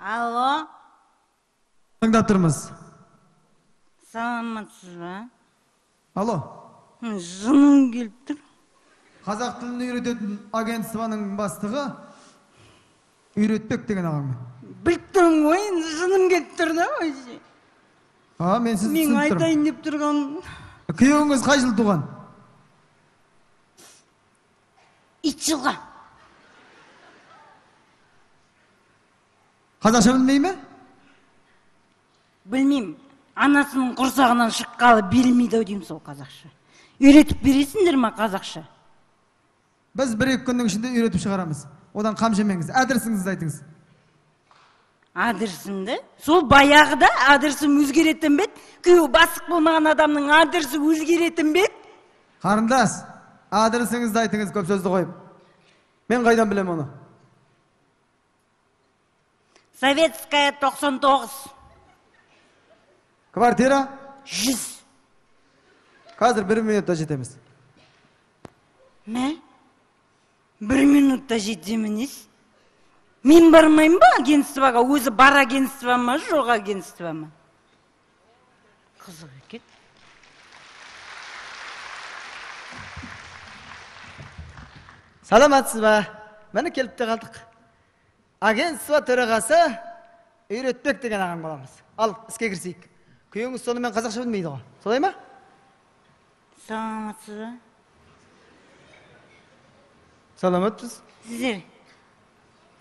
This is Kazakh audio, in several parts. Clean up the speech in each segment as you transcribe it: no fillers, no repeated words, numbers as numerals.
Alo. Tыңдап тұрмыз. Саламатсыз ба? Алло. Жыным келіп тұр. Қазақ тілін үйрететін агентствоның бастығы үйретпек деген ағамын. Біліп тұрмын ғой, жыным келіп тұр да өзі. Мен сізді Мен түсініп тұрмын. айтайын деп тұрған. Күйеуіңіз қай жыл туған? 2 жылға. Қазақша білмей ме? Білмеймін. Анасының құрсағынан шыққалы білмейді ау деймін сол қазақша. Үйретіп бересіңдер ма қазақша? Біз 1-2 күннің ішінде үйретіп шығарамыз. Одан қам жемеңіз. Адресіңізді айтыңыз. Адресімді? Сол баяғыда адресім өзгеретін бет? Күйеу басық болмаған адамның адресі өзгеретін бет? Қарындас, адресіңізді айтыңыз, көп сөзді қойып. Мен қайдан білем оны? Советская 99. Квартира? 100. Қазір 1 минутта жетеміз. Мә? 1 минутта жетеміз? Мен бармайым ба агентствоға? Өзі бар агентство ма, жоқ агентство ма? Қызық екен. Саламатсыз ба? Мені келіп те қалдық. Агентство төрағасы үйретпек деген ағаң боламыз. Ал, іске кірсейік. Күйеуіңіз сонымен қазақша білмейді ғой. Солай ма? Саламатсыз ба? Саламатпыз. Сіздер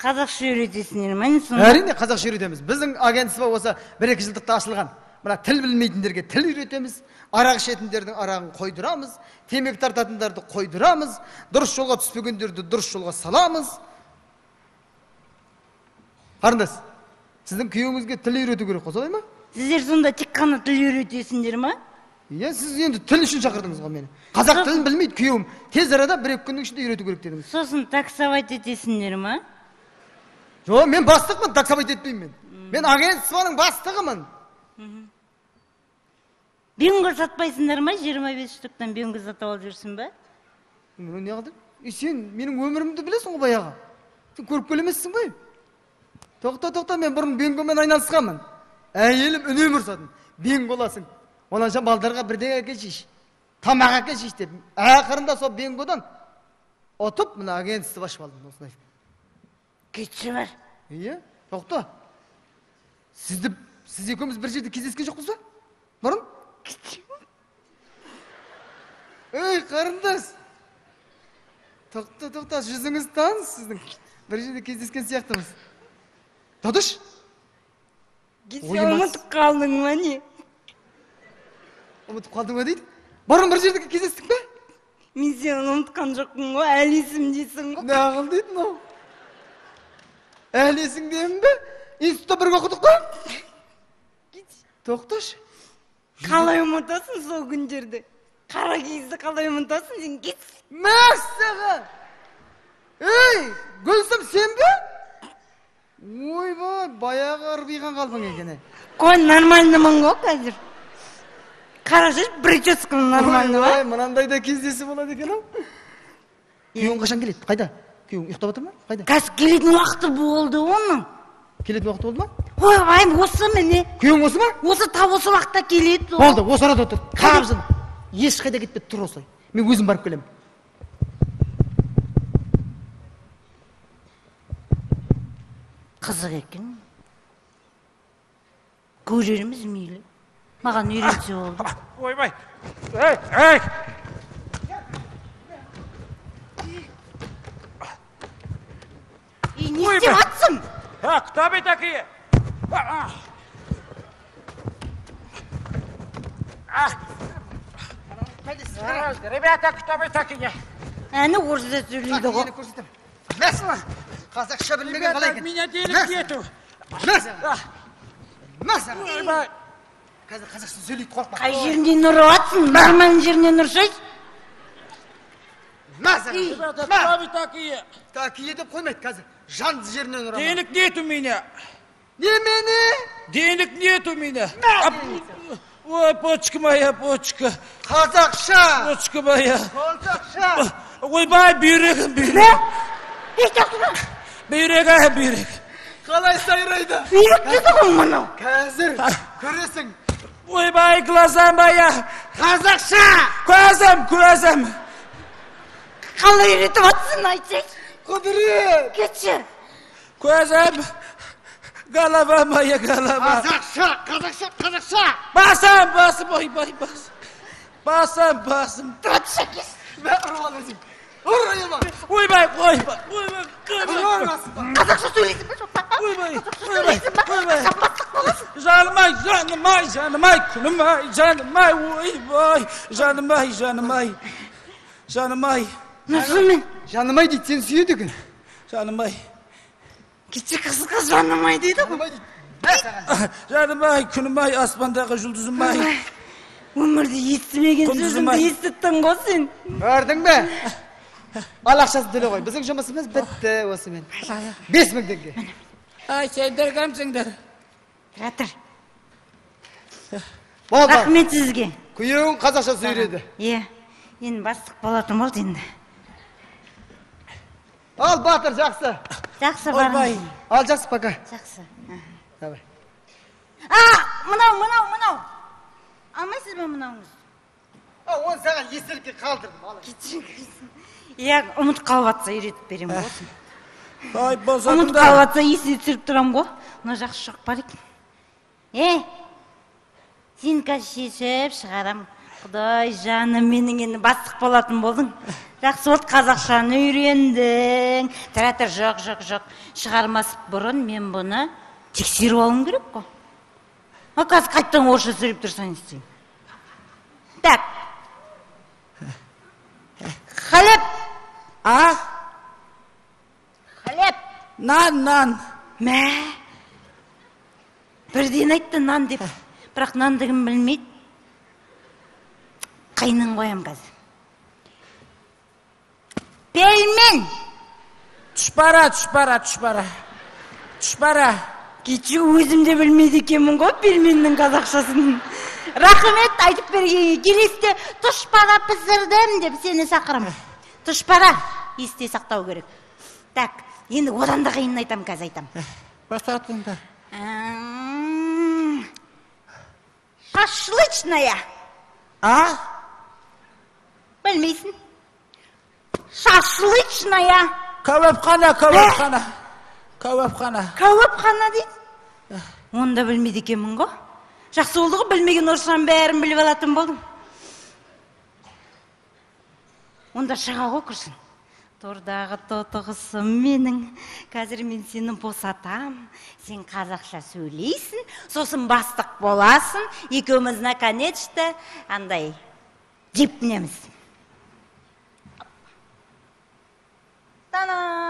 қазақша үйретесіңдер ме? Әрине қазақша үйретеміз. Біздің агентство осы 1-2 жылдықта ашылған. Мына тіл білмейтіндерге тіл үйретеміз, арақ ішетіндердің арағын қойдырамыз, темекі тартатындарды қойдырамыз, дұрыс жолға түспегендерді дұрыс жолға саламыз. Қарындас, сіздің күйеуіңізге тіл үйрету керек қой, солай ма? Сіздер сонда тек қана тіл үйретесіңдер ме? Сіз енді тіл үшін шақырдыңыз ғой мені. Қазақ тілін білмейді күйеуім. Тез арада 1-2 күннің ішінде үйрету керек дедіңіз. Сосын таксовать етесіңдер ме? Жоқ, мен бастықпын, таксовать етпеймін мен. Мен агентствоның бастығымын. Бенго сатпайсыңдар ма? 25 штуктан бенго сатып алып жүрсің ба? Не қылдың? Сен менің өмірімді білесің ғой баяғы. Сен көріп келемессің ғой. Тоқта, мен бұрын бенгомен айналысқанмын. Әйелім үнемі ұрсатын. Бенго оласың. Онанша балдарға бірдеңе әкелшиш. Тамақ әкелшиш деп. Ақырында сол бенгодан отып, мына агентство ашып алдым осылай. Кетші бар. Тоқта. Сіз екеуміз бір жерде кездескен жоқпыз ба? Бұрын? Қарындас. Тоқта, жүзіңіз таныс сіздің. Бір жерде кездескен сияқтымыз. Тодыш? Ұмытып қалдың ма не? Ұмытып қалдың ма дейді? Бұрын бір жерде кездестік пе? Мен сені ұмытқан жоқпын ғой, әлі есімдесің ғой. Не қыл дейтін ол? Әлі есіңдемін бе? Институтта бірге оқыдық қой? Тоқташ. Қалай ұмытасың сол күндерді? Қара киізді қалай ұмытасың, сен кет. Мәссаған! Гүлсім сен бе? Ойбай, баяғы ұрбиған қалдың екен. Қой, нормальнымын ғой қазір. Қарашаш, прическам нормальны ба? Мынандайда кездесі болады екен ау. Күйеуің қашан келеді? Қайда? Күйеуің ұйықтап отыр ма? Қайда? Қазір келетін уақыты болды оның. Келетін уақыты болды ма? Ойбай, осы міне. Күйеуің осы ма? Осы тап осы уақытта келеді. Болды, осы арада отыр. Қарап жын. Ешқайда кетпеді, тұр осылай. Мен өзім барып келем. Қызық екен. Көреріміз мейлі. Маған үйретсе болды. Ойбай! Не істеп атсың? Кто вы такие? Ребята, кто вы такие? Әні орысша сөйлейді ғой. Мәсіған, қазақша білмеген қалай екен. Меня денег нету. Мәсіған. Қазір қазақша сөйлейді, қорқма. Қай жерінен ұрып атсың? Нормальный жерінен ұршайсың? Мәсіған. Ребята, кто вы такие? Такие деп қоймайды қазір. Жан жерінен ұрама. Денег нет у меня. Немене? Денег нет у меня. Ой, почка моя, почка. Қазақша. Почка моя. Қазақша. Ойбай, бүйрегім. Не? Ешті Бүйрек. Қалай сайрайды? Үйреттің мұны. Қазір көресің. Ойбай, класам бая. Қазақша! Көзім. Қалай үйретіп атсын айтсай. Құдірет! Кетші. Көзім. Голова моя, голова. Қазақша! Басым, ойбай, басым. Тұратша кес. Мен ұрған өзім. Ұрайыма! Ойбай. Қазақша сөйлейсің бе жоқ па? Ойбай. Сапаттық боласың. Жаным-ай, күнім-ай, ойбай. Жаным-ай. Насылмен? Жанымай дейді, сен сүйеді екен. Жаным-ай. Кеше қызға жанымай дейді ғой. Жаным-ай, күнім-ай, аспандағы жұлдызым-ай. Өмірде естімеген сөзіңді естіттің ғой сен. Көрдің бе? Ал ақшасын төле қой. Біздің жұмысымыз бітті осымен. 5000 теңге. Ай, сендер кімсіңдер? Тұратыр. Болды. Рахмет сізге. Күйеуің қазақша сөйледі. Енді бастық болатын болды енді. Ал Батыр, жақсы. Жақсы Ойбай. барыңыз. Ал жақсы, пока. Жақсы. Давай. Мынау. Алмайсыз ба мынауыңыз? Оны саған естелікке қалдырдым. Кетшін. Ұмыт қалып үйретіп берем ғой. Ай, Ұмыт босатыңдар. қалып есіне түсіріп тұрам ғой. Мына жақсы жоқ бар екен. Сен қазір шешіп шығарам. Құдай жаным, менің енді бастық болатын болдың. Жақсы болды, қазақшаны үйрендің. Тұратыр, жоқ. Шығармас бұрын мен бұны тексеріп алуым керек қой. Қазір қайттан орысша сөйлеп тұрсаң істеймін. Так. Хлеб. Хлеб. Нан. Мә. Бірден айтты нан деп. Бірақ нандығын білмейді. Қайнын қоям қазір. Пельмен. Түшпара. Кеше өзім де білмейді екенмін ғой пельменнің қазақшасын. Рахмет айтып бергенге. Келесте тұшпара пісірдім деп сені шақырам. Тұшпара есте сақтау керек. Так, енді одан да қиынын айтам, қазір айтам. Басатыңдар. Шашлычная. Білмейсің? Шашлычная. Кәуапхана. Кәуапхана дейді. Оны да білмейді екенмін ғой. Жақсы болды ғой, білмеген орысшаның бәрін біліп алатын болдым. Онда шыға ғой күрсін. Тордағы тотығысым менің. Қазір мен сені босатам. Сен қазақша сөйлейсің, сосын бастық боласың. Екеуміз наконечті андай жепнеміз. Танаң!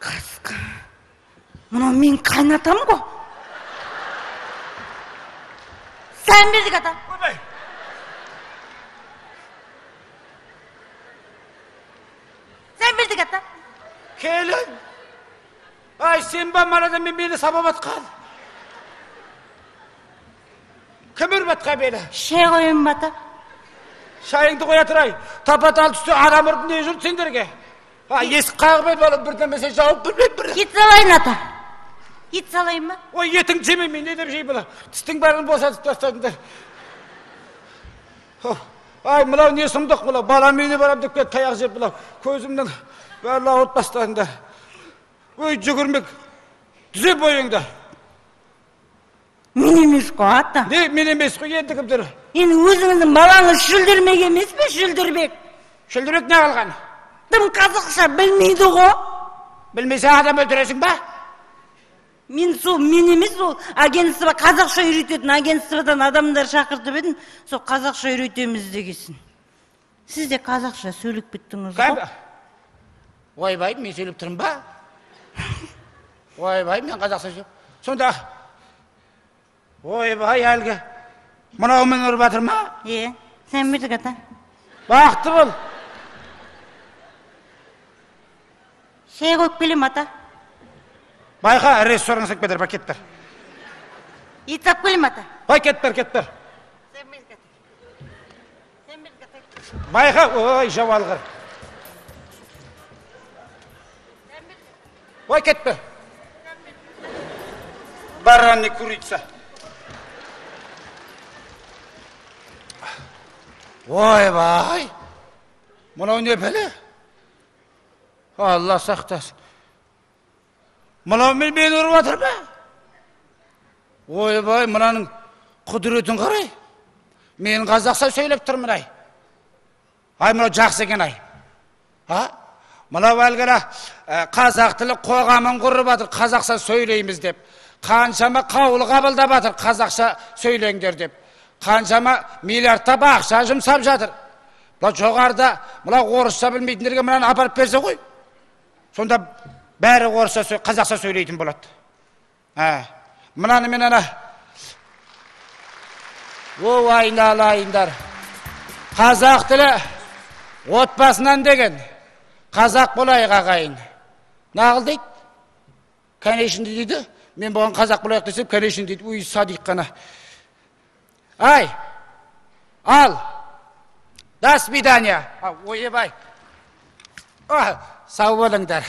Қасқа. Мұна мен қайнатам ғой. Сән бердік ата. Ойбай. Сән бердік ата. Келін. Ай, сен ба марадан мені сабап атқан. Кім ұрбатқа бені? Шай қойын бата. Шайыңды қоя тұрай. Тапатал түсті арам ұрды не жүрді сендерге? Есік қағып болып бірдемесе жауып білмейді бірі. Ет салайын ата. Ет салайын ба? Ой, етің жемей мен не деп жей бұла. Тістің бәрін босатып тастадыңдар. Ай, мынау не сұмдық бұла. Балам үйіне барам деп кет таяқ жеп бұла. Көзімнің бәрін ауыт бастадыңдар. Ой, жүгірмек. Түзе бойыңда. Мен емес қой ата. Не, мен емес қой, енді кімдір? Енді өзіңіздің балаңыз шүлдірмек емес пе, шүлдірмек? Шүлдірек не қалған? Тым қазақша білмейді ғой. Білмесе адам өлтіресің ба? Мен емес ол агентство, қазақша үйрететін агентстводан адамдар шақыртып едім, сол қазақша үйретеміз дегесін. Сіз де қазақша сөйлеп кеттіңіз ғой. Ойбай, мен сөйлеп тұрмын ба? Ойбай, мен қазақша сөйлеп. Сонда, ойбай, әлгі, мынау мен ұрып жатыр ма? Сән бердік ата. Бақты бол. Шай қойып келем ата. Байқа, ресторан сек бедер, пакеттер. Ет алып келем ата. Пакеттер, кеттер. Сен бер кет. Сен бер кет. Байқа, ой, жавалғыр. Ой, кетпе. Баранный курица. Ой, бай. Мынау не бәле? Алла сақтасын. Мынау мені ұрып жатыр ба? Ой, бай, мынаның құдіретін қарай. Мен қазақша сөйлеп тұрмын ай. Ай, мынау жақсы екен ай. Мынау әлгілі қазақ тілі қоғамын құрып жатыр, қазақша сөйлейміз деп. Қаншама қаулы қабылдап жатыр, қазақша сөйлеңдер деп. Қаншама миллиардтап ақша жұмсап жатыр. Бұл жоғарда мынау орысша білмейтіндерге мынаны апарып берсе ғой. Сонда бәрі орысша, қазақша сөйлейтін болады. Мынаны мен ана о айналайындар. Қазақ тілі отбасынан деген қазақ болайық ағайын. Нағыл дейді? Конечно дейді. Мен бұған қазақ болайық десем, конечно дейді. Ой, садиқ қана. Ай, ал, до свидания. Ойбай. Сау болыңдар.